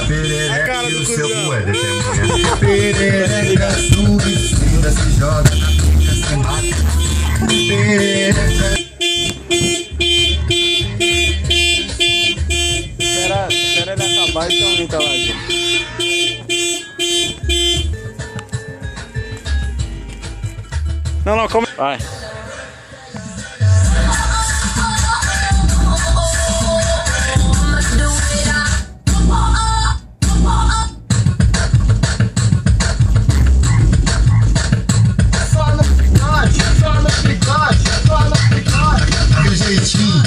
perereca cara e do o seu cuzão. cu é testemunha. Perereca suicida, se joga, fica, se mata. Perereca. Espera ele acabar e aumenta lá, gente. Não, calma. Vai. Só no picote, aquele jeitinho.